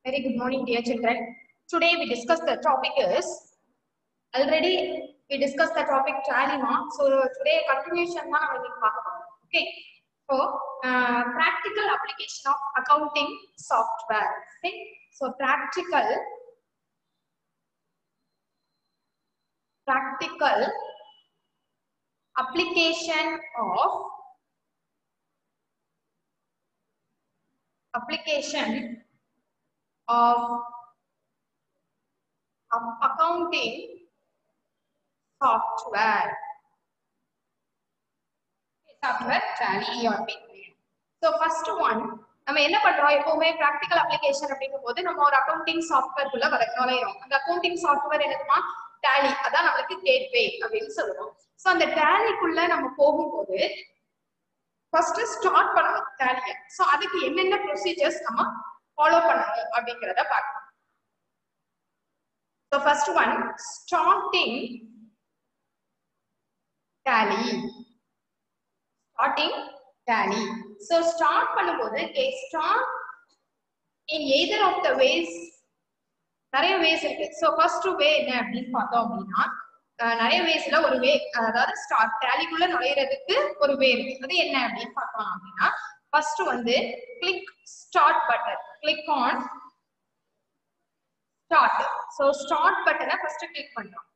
Very good morning, dear children. Today we discuss the topic is already we discussed the topic tally mark. So today continuation na we will talk about. Okay. So practical application of accounting software. Okay. So practical application of accounting software tally ERP. So first one நம்ம என்ன பண்றோம் எப்பவுமே practical application அப்படிங்கும்போது நம்ம ஒரு accounting software குள்ள நுழைறோம். அந்த accounting software என்னதுமா tally அதான் நமக்கு gateway அப்படினு சொல்றோம். சோ அந்த tally குள்ள நம்ம போகும்போது first start பண்ணணும் tally. சோ அதுக்கு என்னென்ன procedures நம்ம ஃபாலோ பண்ணணும் அப்படிங்கறத பார்க்கலாம். So first one starting tally. So start பண்ணும்போது start in either of the ways. நிறைய ways இருக்கு. So first way என்ன அப்படின்னு பார்த்தோம் அப்படின்னா நிறைய waysல ஒரு way அதாவது start tally குள்ள நுழையிறதுக்கு ஒரு way இருக்கு. அது என்ன அப்படின்னு பார்த்தோம் அப்படின்னா first வந்து click start button. Click on start. So start button first click பண்றோம்.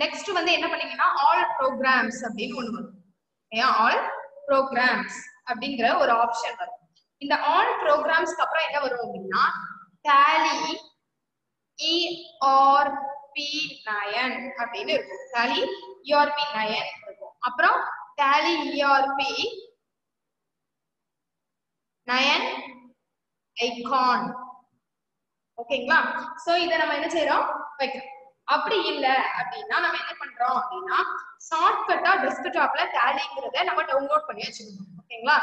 Next வந்து என்ன பண்ணீங்கன்னா all programs அப்படின்னு ஒன்னு வரும். all programs அப்படிங்கற ஒரு ஆப்ஷன் வரும். இந்த all programs அப்புறம் என்ன வரும் அப்படின்னா tally ERP9 அப்படின்னு இருக்கும். tally ERP9 இருக்கும். அப்புறம் tally ERP9 icon. ஓகேங்களா? சோ இத நம்ம என்ன செய்றோம் வைக்கிறோம். அப்படி இல்ல அப்படினா நம்ம என்ன பண்றோம் அப்படினா ஷார்ட்கட்டா டெஸ்க்டாப்ல டாலிங்கறத நம்ம டவுன்லோட் பண்ணி வச்சுக்கணும். ஓகேங்களா?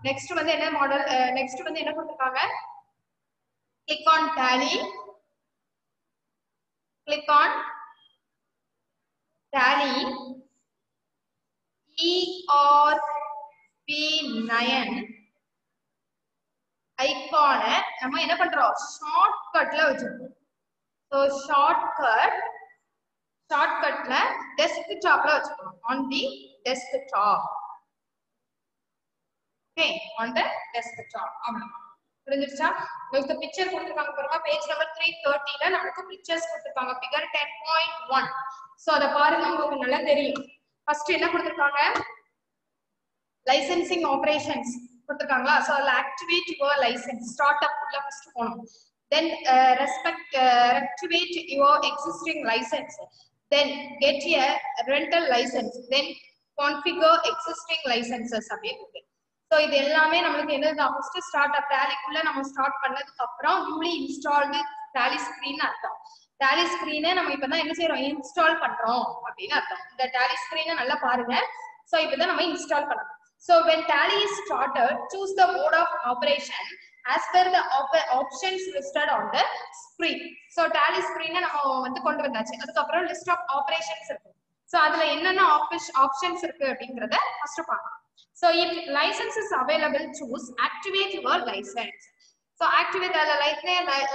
நெக்ஸ்ட் வந்து என்ன மாடல் நெக்ஸ்ட் வந்து என்ன கொடுத்திருக்காங்க click on tally ERP9 ஐகான நம்ம என்ன பண்றோம் ஷார்ட்கட்ல வச்சிருக்கோம். சோ ஷார்ட்கட்ல டெஸ்க்டாப்ல வச்சுக்கணும் on the desktop. Okay, on the desktop. அவ்வளவுதான். புரிஞ்சிருச்சா? உங்களுக்கு பிக்சர் கொடுத்திருக்காங்க பாருங்க பேஜ் நம்பர் 330 ல நமக்கு பிக்சர்ஸ் கொடுத்திருக்காங்க ஃபிகர் 10.1. சோ அத பாருங்க உங்களுக்கு நல்லா தெரியும். ஃபர்ஸ்ட் என்ன கொடுத்திருக்காங்க லைசென்சிங் ஆபரேஷன்ஸ் கொடுத்திருக்காங்களா? சோ அதுல activate your license start up உள்ள ஃபர்ஸ்ட் போணும். Then reactivate your existing license. Then get a rental license. Then configure existing licenses அப்படினு. சோ இது எல்லாமே நமக்கு என்னது ஃபர்ஸ்ட் ஸ்டார்ட் அப் tally குள்ள நம்ம ஸ்டார்ட் பண்ணதுக்கு அப்புறம் newly installed tally screen அர்த்தம். tally screen நம்ம இப்பதான் என்ன செய்றோம் இன்ஸ்டால் பண்றோம் அப்படினு அர்த்தம். இந்த tally screen நல்லா பாருங்க. சோ இப்பதான் நம்ம இன்ஸ்டால் பண்ணோம். So when tally is started, choose the mode of operation as per the options listed on the screen. So tally screen நம்ம வந்து கொண்டு வந்தாச்சு. அதுக்கு அப்புறம் list of operations இருக்கு. So அதுல என்னென்ன options இருக்கு அப்படிங்கறத ஃபர்ஸ்ட் பார்க்கலாம். So if license is available, choose activate your license. So activate the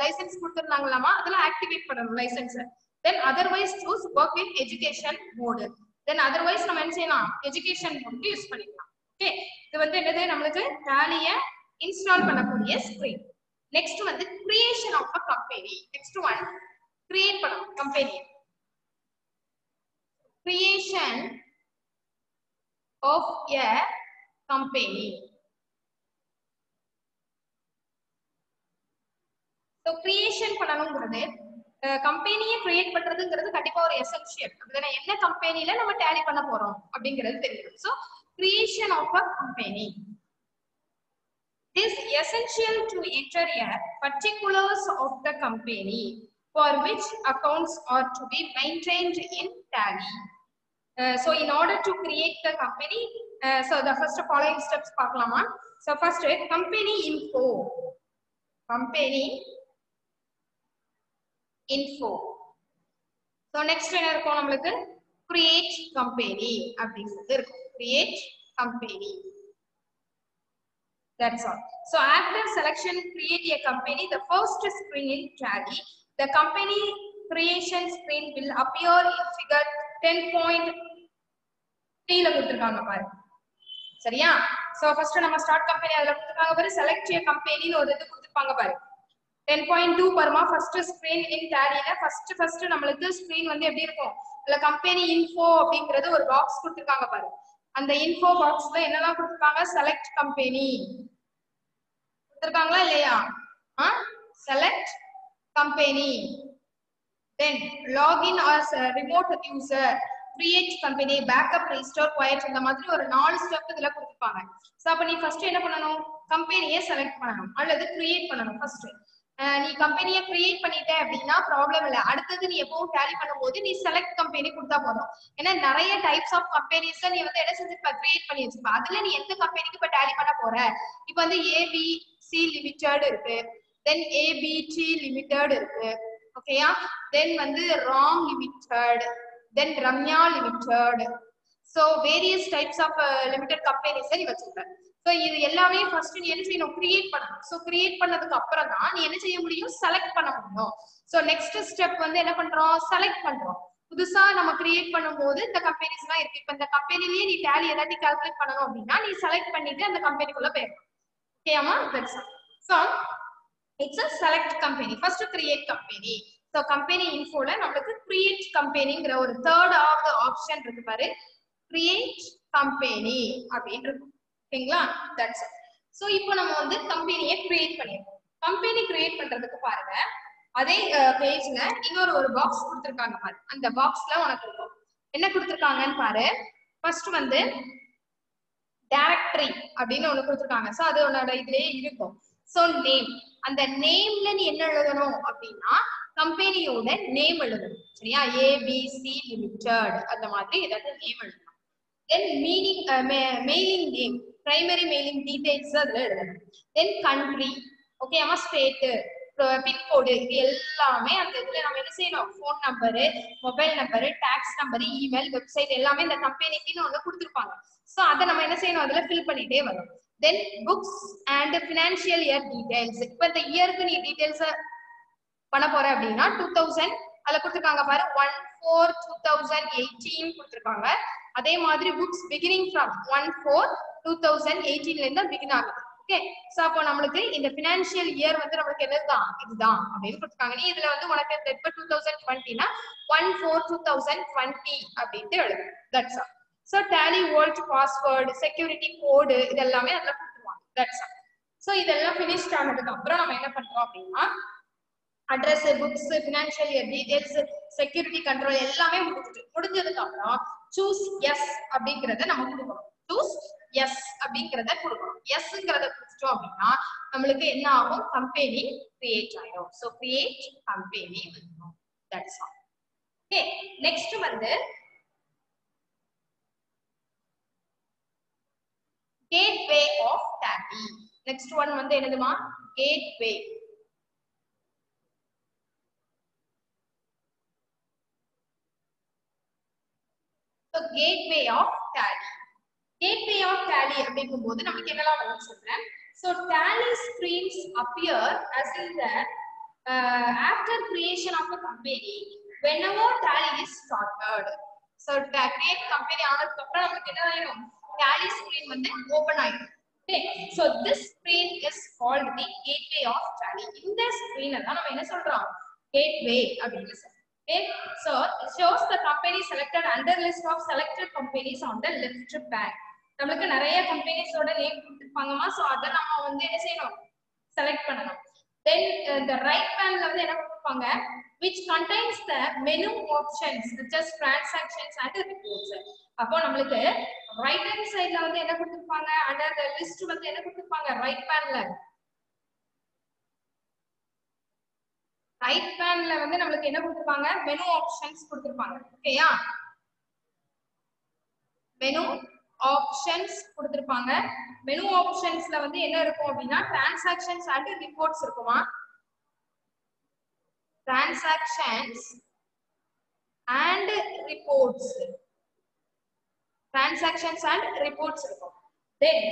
license கொடுத்திருந்தாங்களாமா அதுல activate பண்ணனும் license. Then otherwise choose work in education mode. Then otherwise நம்ம என்ன செய்யலாம் education mode யூஸ் பண்ணிக்கலாம். Okay, இது வந்து என்னது நமக்கு tally-ய இன்ஸ்டால் பண்ணக்கூடிய ஸ்கிரீன். நெக்ஸ்ட் வந்து creation of a company. Next one create பண்ணணும் company. Creation of a company. So creation பண்ணனும்ங்கிறது கம்பெனியை கிரியேட் பண்றதுங்கிறது கண்டிப்பா ஒரு எசென்ஷியல். அப்படினா என்ன கம்பெனில நம்ம டாலி பண்ண போறோம் அப்படிங்கிறது தெரியும். So creation of a company. It is essential to enter a particulars of the company for which accounts are to be maintained in tally. So in order to create the company, so the first following steps பார்க்கலாமா? So first company info. So next என்ன இருக்கும் நமக்கு create company அப்படிங்கிறது இருக்கும். create company. That's all. So after selection, create a company. The first screen in Tally, the company creation screen will appear in figure 10.3 ல கொடுத்திருக்காங்க பாருங்க. சரியா? So first நம்ம start company அதுல கொடுத்திருக்காங்க பாரு, select a company ன்னு ஒரு இது கொடுத்திருப்பாங்க பாரு. 10.2 பரமா first screen in Tally ல first நம்மளுக்கு screen வந்து எப்படி இருக்கும்? இல்ல company info அப்படிங்கறது ஒரு box கொடுத்திருக்காங்க பாரு. அந்த info boxல என்னலாம் கொடுத்திருக்காங்க? select company கொடுத்திருக்காங்களா இல்லையா? select company, then login as a remote user, create company, backup, restore, quiet, இந்த மாதிரி ஒரு 4 ஸ்டெப் இதெல்லாம் கொடுத்திருப்பாங்க. சோ அப்ப நீ ஃபர்ஸ்ட் என்ன பண்ணனும்? கம்பெனியை செலக்ட் பண்ணனும் அல்லது கிரியேட் பண்ணனும். ஃபர்ஸ்ட் நீ கம்பெனியை கிரியேட் பண்ணிட்ட அப்படின்னா ப்ராப்ளம் இல்ல. அடுத்தது நீ எப்பவும் டேலி பண்ணும்போது நீ செலக்ட் கம்பெனி கொடுத்தா போதும். ஏன்னா நிறைய டைப்ஸ் ஆஃப் கம்பெனிஸ் நீ வந்து என்ன செஞ்சிருப்ப, கிரியேட் பண்ணி வச்சிருப்ப. அதுல நீ எந்த கம்பெனிக்கு இப்ப டேலி பண்ண போற? இப்போ வந்து ABC லிமிடெட் இருக்கு, தென் ABT லிமிடெட் இருக்கு, ஓகேயா? தென் வந்து Ram limited, then Ramya limited. So various types of limited companies நீ வச்சிருக்க. சோ இது எல்லாமே ஃபர்ஸ்ட் நீ என்ன செய்யணும்? கிரியேட் பண்ணணும். சோ கிரியேட் பண்ணதுக்கு அப்புறம் தான் நீ என்ன செய்ய முடியும்? செலக்ட் பண்ண முடியும். சோ நெக்ஸ்ட் ஸ்டெப் வந்து என்ன பண்றோம்? செலக்ட் பண்றோம். புதுசா நம்ம கிரியேட் பண்ணும்போது இந்த கம்பெனிஸ் எல்லாம் இருக்கு. இப்ப இந்த கம்பெனிலேயே நீ டேலி எல்லாத்தையும் கால்குலேட் பண்ணணும் அப்படின்னா நீ செலக்ட் பண்ணிட்டு அந்த கம்பெனிக்குள்ள போயிடணும். ஓகேயாமா? That's all. So it's a select company. First create company. So company info ல நமக்கு create companyங்கற ஒரு third of the option இருக்கு பாரு, create company அப்படினு இருக்கு. ஓகேங்களா? that's all. So இப்போ நம்ம வந்து கம்பெனியை கிரியேட் பண்ணிருக்கோம். கம்பெனி கிரியேட் பண்றதுக்கு பாருங்க, அதே பேஜ்ல இன்னொரு ஒரு பாக்ஸ் கொடுத்திருக்காங்க பாரு. அந்த பாக்ஸ்ல உனக்கு இருக்கும் என்ன கொடுத்திருக்காங்கன்னு பாரு. ஃபர்ஸ்ட் வந்து டைரக்டரி அப்படின்னு ஒண்ணு கொடுத்திருக்காங்க. சோ அது உன்னோட இதுலயே இருக்கும். சோ நேம், அந்த நேம்ல நீ என்ன எழுதணும் அப்படின்னா கம்பெனியோட நேம் எழுதணும். சரியா? ABC லிமிடெட் அந்த மாதிரி ஏதாவது நேம் எழுதணும். Then meaning mailing name, primary mailing details அதுல எழுதணும். தென் கண்ட்ரி, ஓகே, ஆமா, ஸ்டேட், பின்கோடு, இது எல்லாமே அந்த இதுல நம்ம என்ன செய்யணும்? Phone number, mobile number, tax number, email, website எல்லாமே இந்த கம்பெனிக்குன்னு ஒண்ணு கொடுத்துருப்பாங்க. சோ அதை நம்ம என்ன செய்யணும்? அதுல ஃபில் பண்ணிட்டே வரும். Then books and financial year details. இப்ப இந்த இயருக்கு நீ டீடைல்ஸ் பண்ண போற அப்படின்னா 2000 அதுல கொடுத்துருக்காங்க பாரு, 1/4/2018 கொடுத்துருக்காங்க. அதே மாதிரி புக்ஸ் பிகினிங் ஃப்ரம் 1/4/2018 ல இருந்து பிகின் ஆகுது. ஓகே, சோ அப்போ நம்மளுக்கு இந்த ஃபினான்ஷியல் இயர் வந்து நமக்கு என்னதுதான்? இதுதான் அப்படின்னு கொடுத்துருக்காங்க. நீ இதுல வந்து உனக்கு இப்ப 2020னா 1/4/2020 அப்படின்ட்டு எழுது. That's all. So Tally vault password, security code இதெல்லாமே அதுல கொடுத்துருவாங்க. That's all. சோ இதெல்லாம் ஃபினிஷ்ட் ஆனதுக்கு அப்புறம் நம்ம என்ன பண்றோம் அப்படின்னா address, books, financial year details, security control எல்லாமே முடிஞ்சதுக்கு அப்புறம் சூஸ் எஸ் அப்படிங்கறத நம்ம கொடுக்கணும். சூஸ் எஸ் அப்படிங்கறத கொடுக்கணும். எஸ்ங்கறத கொடுத்துட்டோம் அப்படின்னா நம்மளுக்கு என்ன ஆகும்? கம்பெனி கிரியேட் ஆயிடும். சோ கிரியேட் கம்பெனி வந்துடும். That's all. ஓகே, நெக்ஸ்ட் வந்து gateway of Tally. Next one வந்து என்னதுமா? Gateway. So gateway of tally. Gateway of tally அப்படிங்கும்போது நமக்கு என்னலாம் வரும்னு சொல்றேன். So tally screens appear as in the after creation of a company whenever tally is started. So create company ஆனதுக்கு அப்புறம் நமக்கு என்ன ஆயிடும்? tally screen வந்து ஓபன் ஆயிடும். Okay, so this screen is called the gateway of tally. இந்த screen தான் நம்ம என்ன சொல்றோம்? gateway அப்படின்னு சொல்றோம். Okay, so it shows the company selected under list of selected companies on the left back. நமக்கு நிறைய கம்பெனிஸோட நேம் கொடுத்திருப்பாங்கமா. சோ அத நம்ம வந்து என்ன செய்யணும்? செலக்ட் பண்ணணும். Then the right panel வந்து என்ன கொடுத்திருப்பாங்க? which contains the menu options such as transactions and reports. அப்போ நமக்கு right hand sideல வந்து என்ன கொடுத்திருப்பாங்க? under the list வந்து என்ன கொடுத்திருப்பாங்க? right panel ரைட் பேன்ல வந்து நமக்கு என்ன கொடுத்திருப்பாங்க? மெனு ஆப்ஷன்ஸ் கொடுத்திருப்பாங்க. ஓகேயா? மெனு ஆப்ஷன்ஸ் கொடுத்திருப்பாங்க. மெனு ஆப்ஷன்ஸ்ல வந்து என்ன இருக்கும் அப்படின்னா டிரான்சாக்ஷன்ஸ் அண்ட் ரிப்போர்ட்ஸ் இருக்குமா? Transactions and reports, transactions and reports இருக்கும். தென்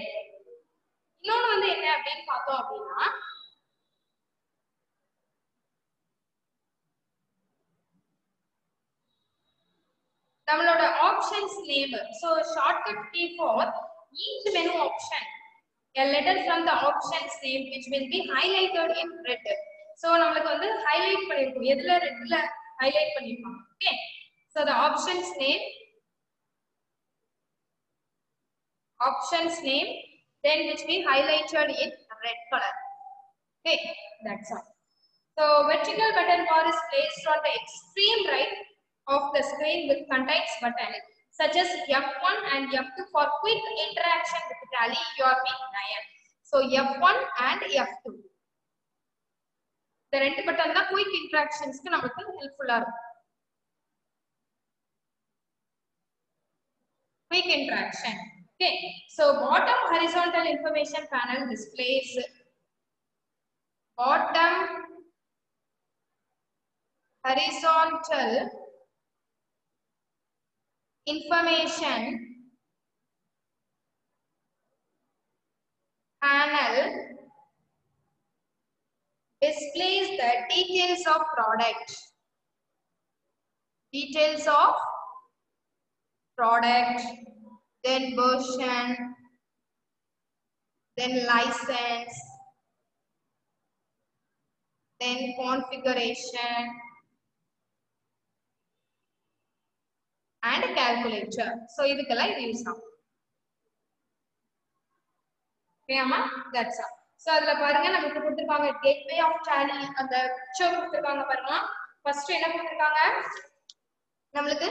இன்னொன்னு வந்து என்ன அப்படின்னு பார்த்தோம் அப்படின்னா நம்மளோட options name. So shortcut key for each menu option, a letter from the options name which will be highlighted in red. So நம்மளுக்கு வந்து highlight பண்ணிருக்கோம், எதுல ரெட்ல highlight பண்ணிருக்கோம். Okay, so the options name then which we highlighted in red color. Okay, that's all. So vertical button bar is placed on the extreme right of the screen with contains button such as F1 and F2 for quick interaction with Tally URP9. So F1 and F2. The ரெண்டு button தான் quick interactions க்கு நமக்கு ஹெல்ப்ஃபுல்லா இருக்கும். Quick interaction. Okay. So bottom horizontal information panel displays bottom horizontal information panel displays the details of product, then version, then license, then configuration and calculator. So இதுக்கெல்லாம் இது use ஆகும். ஓகேமா, that's all. So அதுல பாருங்க நமக்கு கொடுத்திருக்காங்க gateway of Tally, அந்த picture கொடுத்திருக்காங்க பாருங்க. ஃபர்ஸ்ட் என்ன கொடுத்திருக்காங்க நமக்கு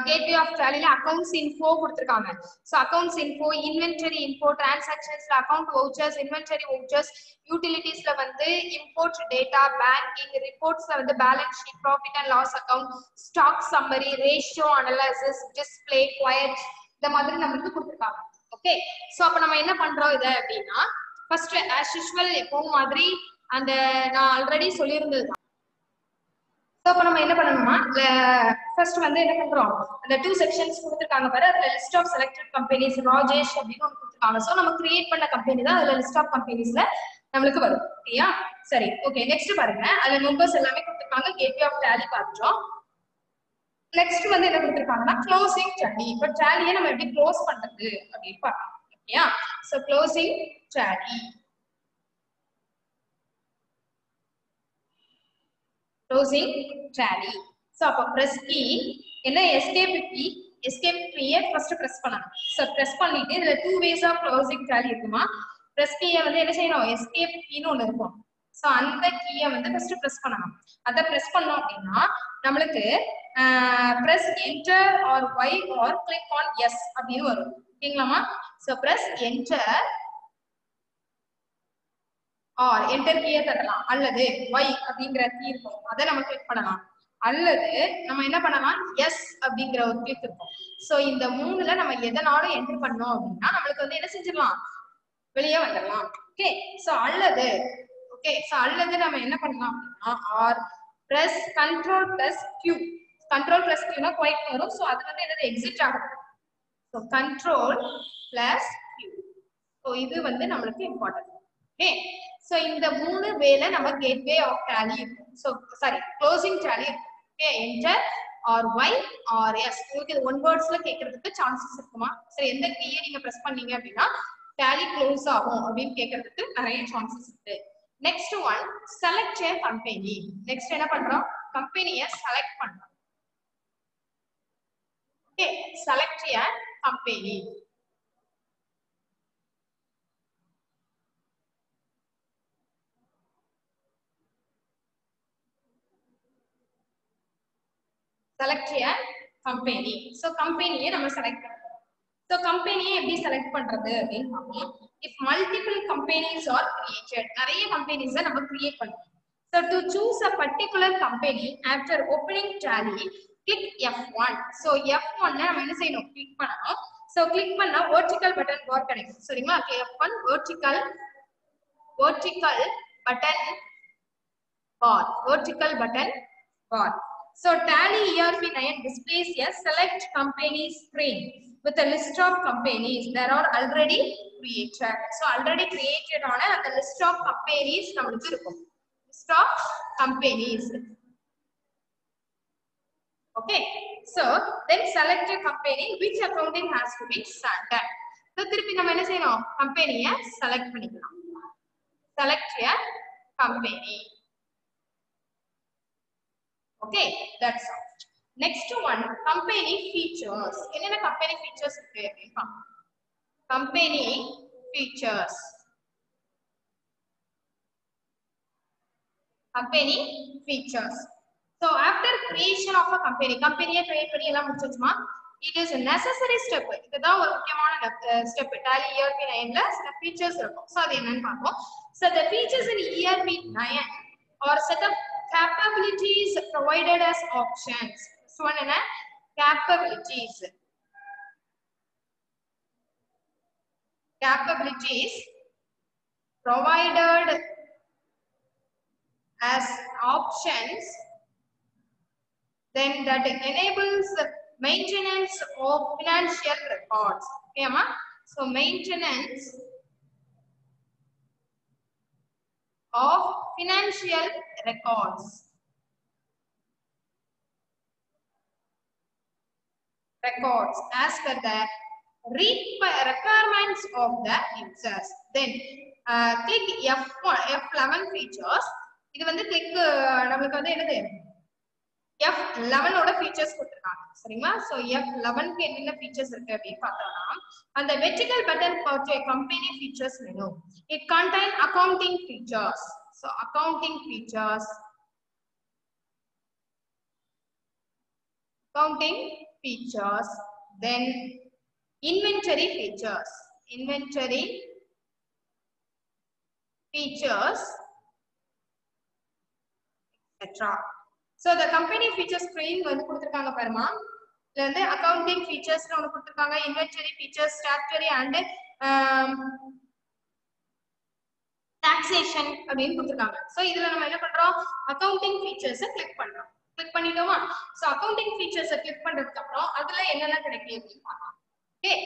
gateway of Tally ல accounts info கொடுத்திருக்காங்க. So accounts info, inventory info, transactions ல account vouchers, inventory vouchers, utilities ல வந்து import data, banking, reports ல வந்து balance sheet, profit and loss account, stock summary, ratio analysis, display, quiet, இந்த மாதிரி நமக்கு கொடுத்திருக்காங்க. ஓகே, சோ அப்ப நம்ம என்ன பண்றோம் இத அப்படினா ஃபர்ஸ்ட் as usual எப்பவும் மாதிரி அந்த நான் ஆல்ரெடி சொல்லியிருந்தது. சோ அப்ப நம்ம என்ன பண்ணணும்னா ஃபர்ஸ்ட் வந்து என்ன பண்றோம், அந்த 2 செக்ஷன்ஸ் கொடுத்திருக்காங்க பாரு, அதுல list of selected companies Rajesh அப்படின்னு ஒன்னு கொடுத்திருக்காங்க. சோ நம்ம கிரியேட் பண்ண கம்பெனி தான் அதுல லிஸ்ட் ஆஃப் கம்பெனிஸ்ல நமக்கு வரும். ஓகேயா, சரி. ஓகே, நெக்ஸ்ட் பாருங்க, அதுல மெம்பர்ஸ் எல்லாமே கொடுத்திருக்காங்க. கேட்வே ஆஃப் Tally பார்த்துட்டோம். நெக்ஸ்ட் வந்து என்ன கொடுத்திருக்காங்கன்னா க்ளோசிங் Tally. இப்ப Tallyயை நம்ம எப்படி க்ளோஸ் பண்றது அப்படின்னு பார்க்கலாம். ஓகேயா, so closing Tally. Closing Tally. So அப்ப press key என்ன escape key first press பண்ணணும். So press பண்ணிட்டு இதுல two ways of closing Tally இருக்குமா. press key வந்து என்ன செய்யணும், escape key ன்னு ஒன்னு இருக்கும். So அந்த கீயை வந்து first press பண்ணணும். அத press பண்ணோம் அப்படின்னா நமக்கு press enter or y or click on yes அப்படின்னு வரும். ஓகேங்களாமா. So press enter or enter கீயை தட்டலாம், அல்லது y அப்படிங்கிற கீ இருக்கும் அதை நம்ம கிளிக் பண்ணலாம், அல்லது நம்ம என்ன பண்ணலாம் yes அப்படிங்கிற ஒரு கிளிக் இருக்கும். சோ இந்த மூணுல நம்ம எதனாலும் என்டர் பண்ணோம் அப்படின்னா நம்மளுக்கு வந்து என்ன செஞ்சிடலாம், வெளியே வந்துடலாம். ஓகே, சோ அல்லது நம்ம என்ன பண்ணலாம் அப்படின்னா or press control plus q. control plus q னா குவைட் வரும். சோ அது வந்து என்னது எக்ஸிட் ஆகும். So control plus q. So இது வந்து நமக்கு இம்பார்ட்டன்ட். ஓகே, சோ இந்த மூணு வேல நம்ம கேட்வே ஆஃப் Tally இருக்கும். சோ சாரி க்ளோசிங் Tally இருக்கும். Okay, enter or y or yes. உங்களுக்கு இது ஒன் வேர்ட்ஸ்ல கேக்குறதுக்கு சான்சஸ் இருக்குமா. சரி, எந்த கீயை நீங்க பிரஸ் பண்ணீங்க அப்படின்னா Tally க்ளோஸ் ஆகும் அப்படின்னு கேக்குறதுக்கு நிறைய சான்சஸ் இருக்கு. Next one select a company. Next என்ன பண்றோம், கம்பெனியை செலக்ட் பண்றோம். Okay, select a company. select a company. So company நம்ம select பண்றோம். So company எப்படி select பண்றது அப்படினு பாப்போம். If multiple companies are created, நிறைய companies நம்ம create பண்ணுவோம். So to choose a particular company after opening Tally, click F1. So F1 ல நம்ம என்ன செய்யணும், click பண்ணனும். So click பண்ணா vertical button bar கிடைக்கும். சரிங்களா, F1 vertical button bar. So Tally ERP9 displays a select company screen. with a list of companies that are already created. So already created on a list of companies நம்மளுக்கு இருக்கும். List of companies. Okay. So then select a company which accounting has to be standard. So திருப்பி நம்ம என்ன செய்யணும்? கம்பெனியை select பண்ணிக்கலாம். Select a company. Okay, that's all. Next one, company features. என்னென்ன company features இருக்கு? Company features. Company features. So after creation of a company, company create பண்ணி எல்லாம் முடிச்சிருச்சுமா? It is a necessary step. இதுதான் ஒரு முக்கியமான step. Tally ERP 9ல சில features இருக்கும். So அது என்னன்னு பார்ப்போம். So the features in ERP 9 are set of capabilities provided as options. So one என்ன? Capabilities. Capabilities provided as options, then that enables maintenance of financial records. Okay, ma? So maintenance of financial records. Records as per the requirements of the users. Then click F11 features. இது வந்து click நமக்கு வந்து என்னது F11 ஓட features கொடுத்திருக்காங்க சரிங்களா. So F11 க்கு என்னென்ன features இருக்கு அப்படி பார்த்தோம்னா அந்த vertical button for a company features menu. It contain accounting features. So accounting features. Accounting features. Then inventory features. Inventory features, etc. So the company features screen வந்து கொடுத்திருக்காங்க பாருமா. இதுல வந்து accounting features னு ஒன்னு கொடுத்திருக்காங்க, inventory features, statutory and taxation அப்படினு கொடுத்திருக்காங்க. So இதுல நம்ம என்ன பண்றோம்? accounting features கிளிக் பண்றோம். கிளிக் பண்ணிட்டோமா? So accounting features கிளிக் பண்றதுக்கு அப்புறம் அதுல என்னென்ன கிடைக்குது அப்படினு பார்க்கலாம். Okay.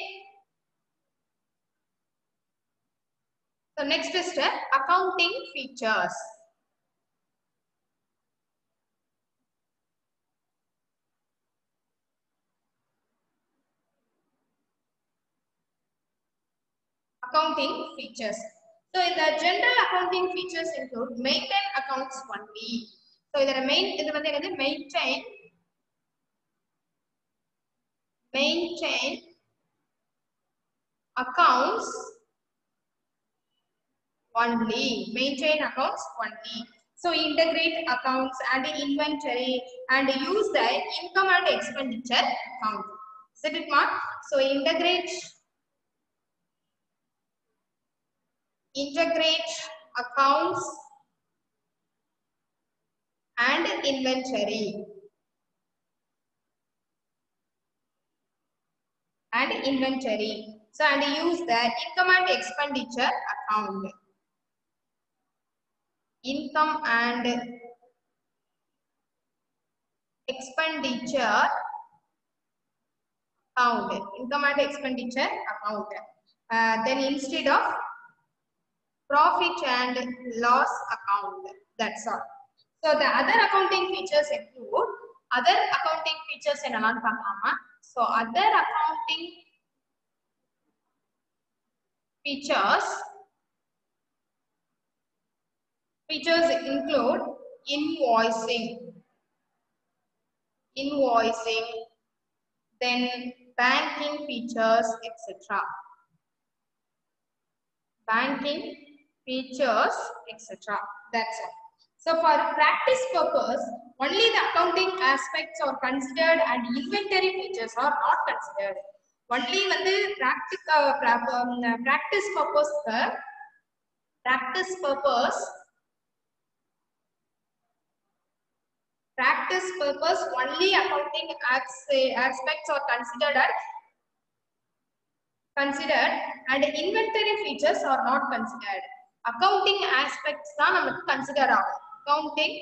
So next is accounting features. Accounting features. So in the general accounting features include maintain accounts only. So இதோட இது வந்து என்னது maintain accounts only. Maintain accounts only. So integrate accounts and inventory and use the income and expenditure account. Is it mark? So integrate accounts and inventory so and use the income and expenditure account. Income and expenditure account. Income and expenditure account. Then instead of profit and loss account. That's all. So the other accounting features include other accounting features என்னலாம் பார்க்கலாமா? So other accounting features include invoicing, then banking features, etc. Banking features, etc. That's all. So for practice purpose, only the accounting aspects are considered and inventory features are not considered. Only வந்து practice purpose only accounting aspects are considered and inventory features are not considered. Accounting aspects தான் நமக்கு consider ஆகும். Accounting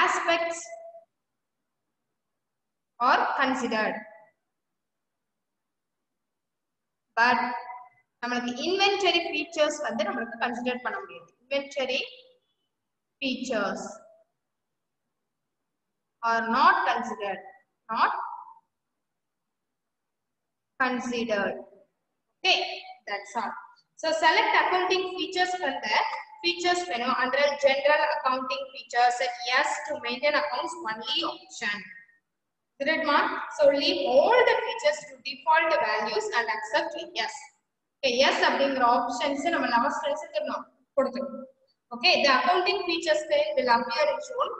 aspects are considered. But நமக்கு inventory features வந்து நமக்கு consider பண்ண முடியாது. Inventory features are not considered. Okay, that's all. So select accounting features from the features menu under general accounting features. Set yes to maintain accounts only option. Did it mark? So leave all the features to default values and accept yes. Okay, yes அப்படிங்கற options நம்ம last செஞ்சிரணும் கொடுத்துறோம். Okay, the accounting features will appear in June.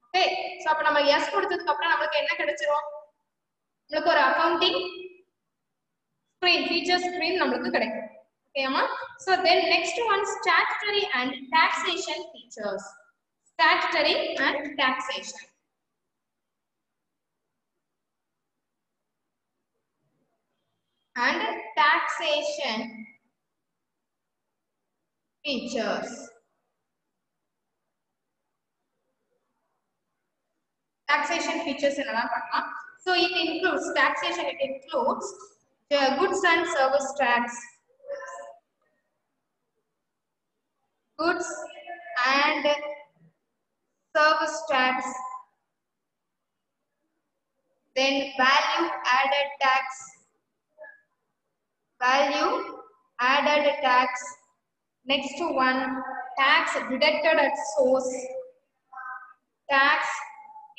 Okay, so அப்ப நம்ம yes கொடுத்ததுக்கு அப்புறம் நமக்கு என்ன கிடைச்சிரும்? நமக்கு ஒரு accounting screen, feature screen நமக்கு கிடைக்கும். Okay அம்மா? So then next one, statutory and taxation features. Statutory and taxation. And taxation features. Taxation features என்னலாம் பார்க்கலாம். So it includes taxation. It includes the goods and service tax, goods and service tax, then value added tax, next one, tax deducted at source, tax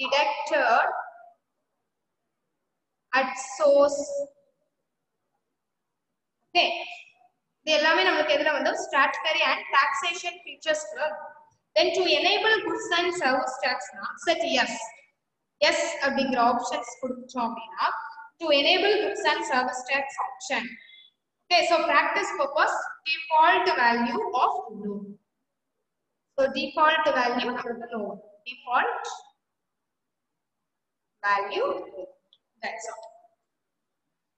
deducted at source. Okay, இது எல்லாமே நமக்கு எதுல வந்து statutory and taxation features. Then to enable goods and service tax na set yes அப்படிங்கற options கொடுத்தோம் அப்படினா to enable goods and service tax option. Okay, so practice purpose default value of no. So default value நமக்கு no. Default value no. That's all.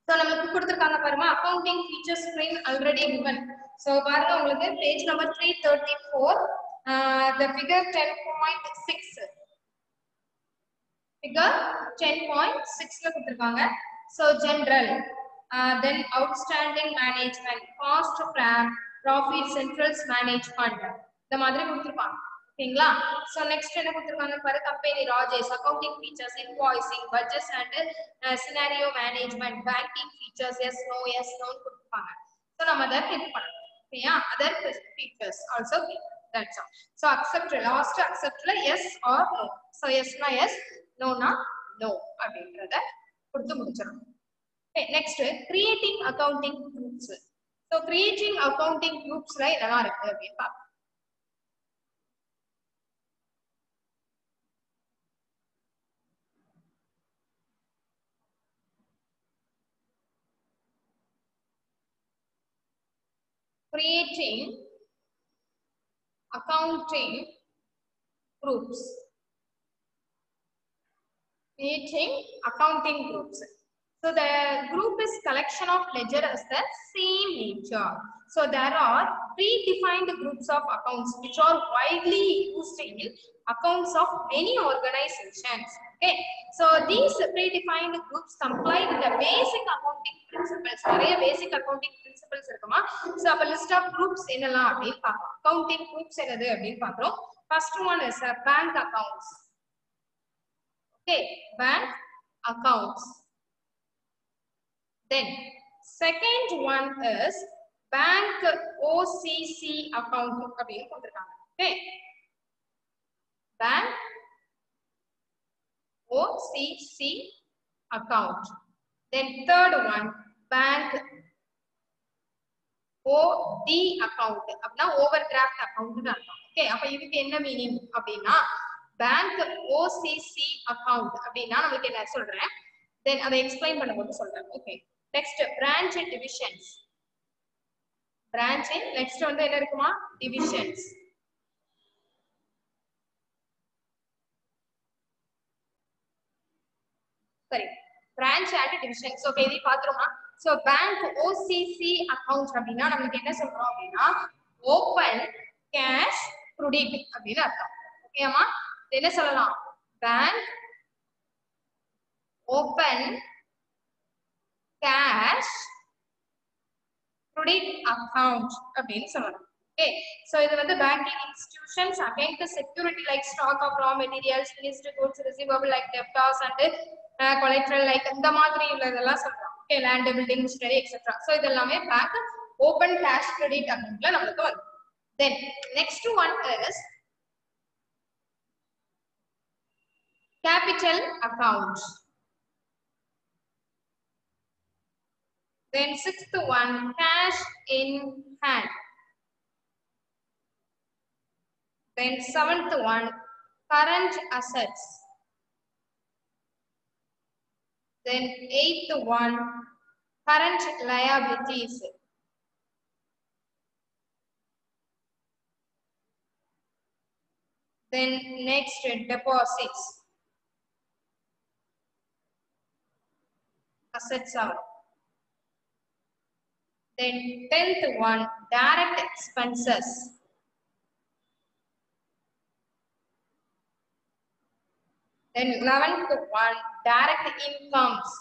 So நமக்கு கொடுத்திருக்காங்க பாருங்க accounting feature screen already given. So பாருங்க உங்களுக்கு page number 334 the figure 10.6 figure 10.6 ல கொடுத்திருக்காங்க. So general then outstanding management, cost profit, centrals management இந்த மாதிரி கொடுத்திருப்பாங்க. ஓகேங்களா? So next என்ன கொடுத்திருக்காங்க பாரு company Rajesh, accounting features, invoicing, budgets and scenario management, banking features, yes no கொடுத்திருப்பாங்க. So நம்ம அத கிளிக் பண்ணணும். ஓகேயா? other features also click. That's all. So accept, last accept la yes or no. So yes na yes, no na no அப்படிங்கறத கொடுத்து முடிச்சிரணும். Okay, next creating accounting groups. So creating accounting groups ல என்னலாம் இருக்கு அப்படினு பாப்போம். Creating accounting groups. Creating accounting groups. So the group is collection of ledger as the same nature. So there are predefined groups of accounts which are widely used in accounts of many organizations. Okay, so these predefined groups comply with the basic accounting principles. நிறைய basic accounting principles இருக்குமா? So a list of groups என்னலாம் அப்படினு பார்ப்போம். Accounting groups என்னது அப்படினு பார்க்கிறோம். First one is bank accounts. Okay, bank accounts. Then second one is bank OCC account அப்படினு கொடுத்திருக்காங்க. Okay, bank OCC account. Then third one, bank OD account. அப்படினா overdraft account னு அர்த்தம். Okay, அப்ப இதுக்கு என்ன மீனிங் அப்படினா bank OCC account அப்படினா நமக்கு என்ன சொல்றேன், then அதை எக்ஸ்பிளைன் பண்ணும்போது சொல்றேன். Okay, next branch and divisions. Branch next வந்து என்ன இருக்குமா, divisions. சரி, branch and divisions. So இதை பாத்துறோமா? So bank OCC account அப்படினா நமக்கு என்ன சொல்றோம் அப்படினா open cash credit அப்படினு அர்த்தம். ஓகேமா? என்ன சொல்லலாம், bank open cash credit account அப்படின்னு சொல்லலாம். Okay, so இது வந்து banking institutions against the security like stock of raw materials, finished goods, receivable like debtors and collateral like இந்த மாதிரி உள்ளதெல்லாம் சொல்றோம். Okay, land, building, machinery, etc. So இது எல்லாமே bank open cash credit accountல நமக்கு வரும். Then next one is capital account. Then sixth one, cash in hand. Then seventh one, current assets. Then eighth one, current liabilities. Then next, deposits. Assets are. Then 10th one, direct expenses. Then 11th one, direct incomes.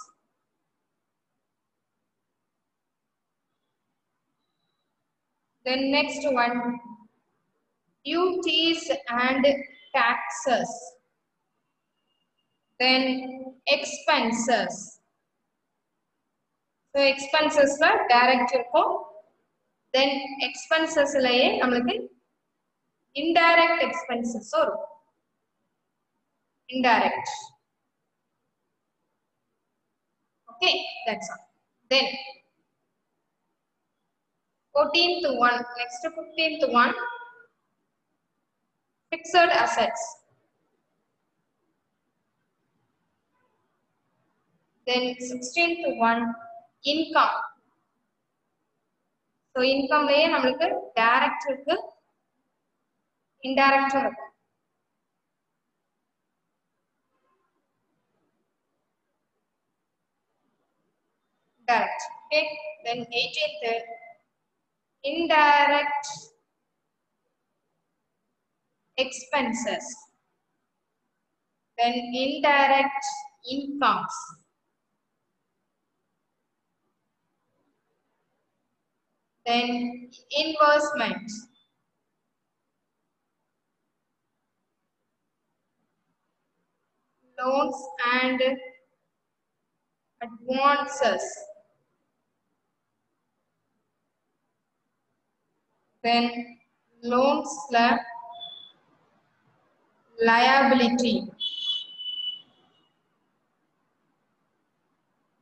Then next one, duties and taxes. Then expenses. So expenses are direct இருக்கும். Then expenses லயே நமக்கு indirect expenses வரும். Indirect. Okay, that's all. Then 14th one, next 15th one, fixed assets. Then 16th one, income. So income லயே நமக்கு direct இருக்கு, indirect இருக்கு. Direct. Okay. Then 18th, indirect expenses. Then indirect incomes. Then investment. Loans and advances. Then loans liability.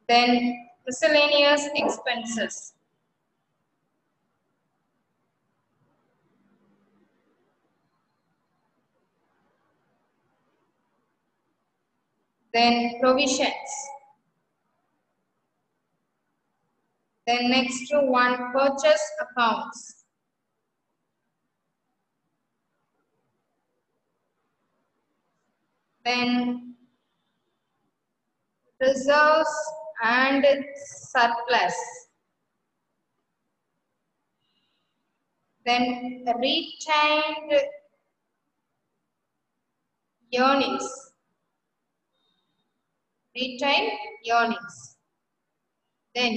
Then miscellaneous expenses. Then provisions. Then next one, purchase accounts. Then reserves and surplus. Then retained earnings. Retained earnings. Then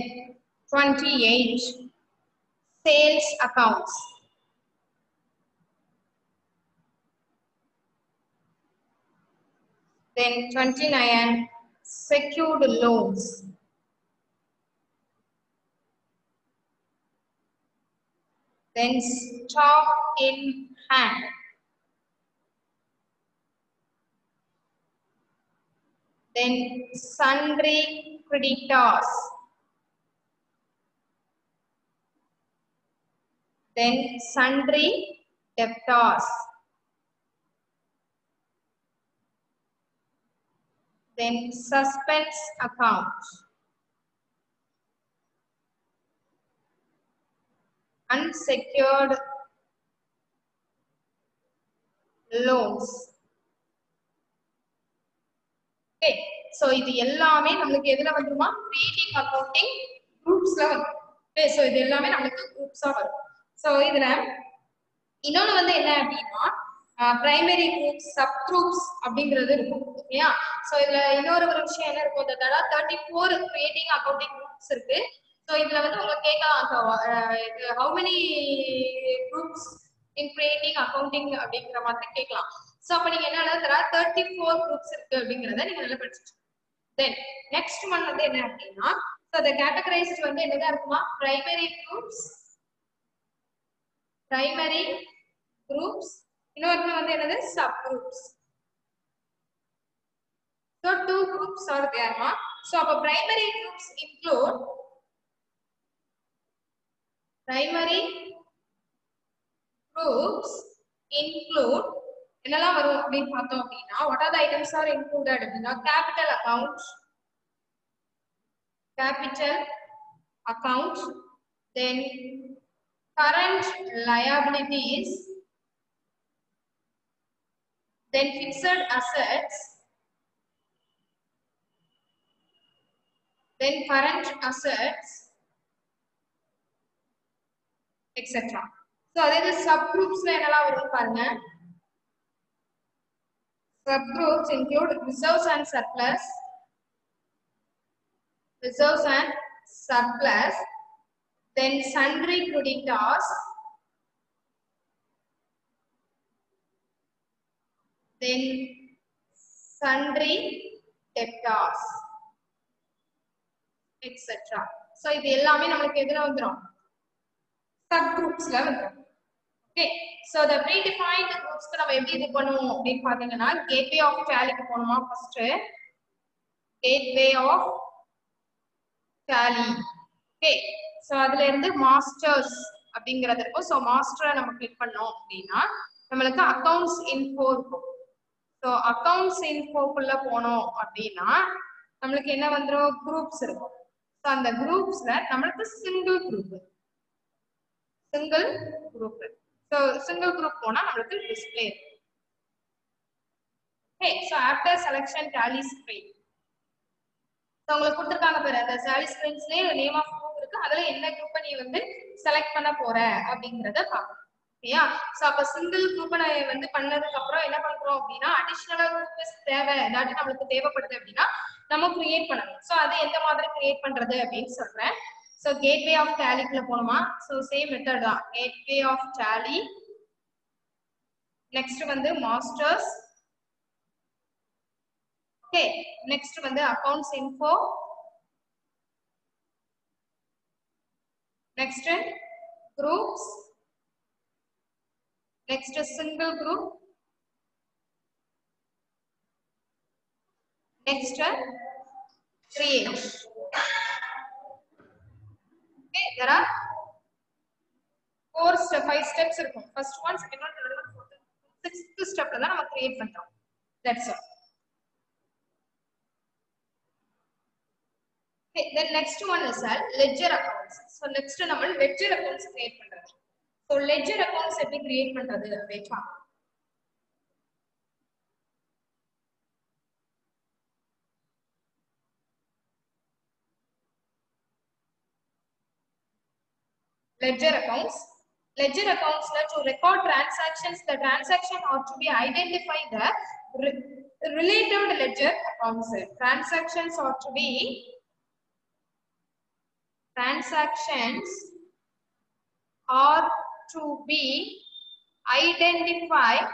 28, sales accounts. Then 29, secured loans. Then stock in hand. Then sundry creditors. Then sundry debtors. Then suspense account. Unsecured loans. Okay, so இது எல்லாமே நமக்கு எதுல வந்துருமா, creating accounting groupsல வரும். Okay, so இது எல்லாமே நமக்கு groupsா வரும். So இதுல இன்னொன்னு வந்து என்ன அப்படின்னா, பிரைமரி குரூப்ஸ், சப் குரூப்ஸ் அப்படிங்கிறது இருக்கும். ஓகேயா? சோ இதுல இன்னொரு ஒரு விஷயம் என்ன இருக்கும், 34 கிரியேட்டிங் அக்கவுண்டிங் குரூப் groups இருக்கு. So இதுல வந்து உங்களுக்கு கேட்கலாம் how many groups in creating accounting அப்படிங்கிற மாதிரி கேட்கலாம். So அப்ப நீங்க என்ன எழுதுறா 34 groups இருக்கு அப்படிங்கறத நீங்க நல்லா படிச்சுக்கோங்க. Then next one வந்து என்ன அப்படின்னா so the categorized வந்து என்னதா இருக்குமா primary groups இன்னொரு வந்து என்னது subgroups. So two groups are there ma. So அப்ப primary groups include என்னெல்லாம் வரும் அப்படின்னு பார்த்தோம் அப்படின்னா what are the items are included அப்படின்னா capital account, then current liabilities, then fixed assets, then current assets, etc. So அதே subgroupsல என்னெல்லாம் வரும் பாருங்க. Subgroups include reserves and surplus, then sundry creditors, then sundry debtors, etc. So இது எல்லாமே நமக்கு எதுல வந்துரும் subgroupsல வந்துரும். Okay, so the predefined groups க்கு நம்ம எப்படி இது பண்ணுவோம் அப்படினு பாத்தீங்கன்னா gateway of tally க்கு போணுமா first gateway of tally. Okay, so அதுல இருந்து masters அப்படிங்கறது இருக்கும். So master நம்ம கிளிக் பண்ணோம் அப்படினா நமக்கு accounts info இருக்கும். So accounts info குள்ள போனோம் அப்படினா நமக்கு என்ன வந்துரும் groups இருக்கும். So அந்த groupsல நமக்கு single group. So single group போனா நமக்கு display. Okay, so after selection tally screen. So உங்களுக்கு கொடுத்திருக்காங்க பாரு அந்த tally screensலயே name of group இருக்கு. அதுல என்ன group நீ வந்து select பண்ண போற அப்படிங்கறத பாப்போம். ஓகேயா? சோ அப்ப single group நான் வந்து பண்ணதுக்கு அப்புறம் என்ன பண்றோம் அப்படினா additional groups தேவை அதாவது நமக்கு தேவைப்படுது அப்படினா நம்ம கிரியேட் பண்ணனும். சோ அது எந்த மாதிரி கிரியேட் பண்றது அப்படினு சொல்றேன். So gateway of tally குள்ள போணுமா? So same method தான். Gateway of tally. Next வந்து masters. Okay, next வந்து accounts info. Next groups. Next single group. Next create. Okay, there are 5 steps இருக்கும். First one, second one, third one, fourth one. 6th step la நம்ம create பண்றோம். That's all. Okay, then next one is ledger accounts. So next நம்ம ledger accounts create பண்றது. So ledger accounts எப்படி create பண்றது அப்படினு பாப்போம். Ledger accounts to record transactions, the transaction ought to be identify the related ledger accounts. Transactions ought to be identified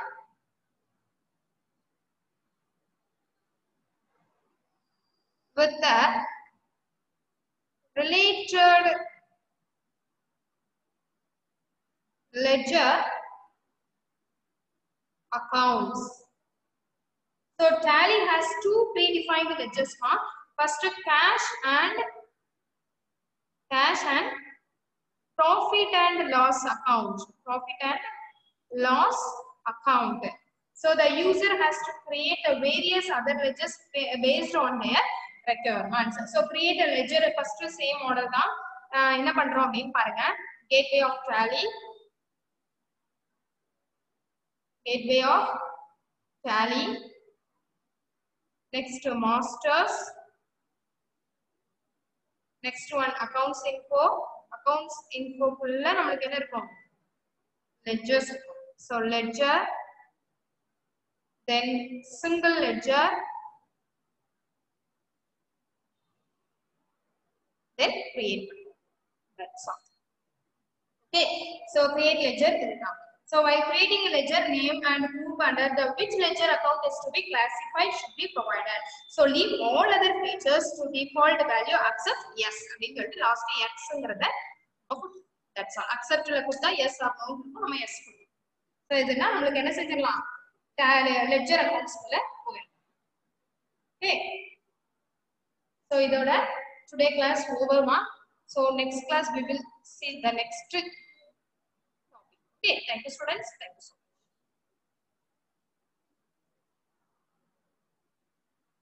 with the related ledger accounts. So tally has two predefined ledgers. First cash and profit and loss account. So the user has to create a various other ledgers based on their requirements. So create a ledger first same model தான் என்ன பண்றோம் அப்படினு பாருங்க. Gateway of tally. Next masters. Next one accounts info குள்ள நமக்கு என்ன இருக்கும் ledgers. So ledger, then single ledger, then create. That's all. Okay, so create ledger. So while creating a ledger, name and group under the which ledger account is to be classified should be provided. So leave all other features to default value except yes. Last yes. That's all. Accept yes account. Yes. So this is ledger accounts. Okay. So today class over. So next class we will see the next topic. Okay. Thank you students. Thank you so much.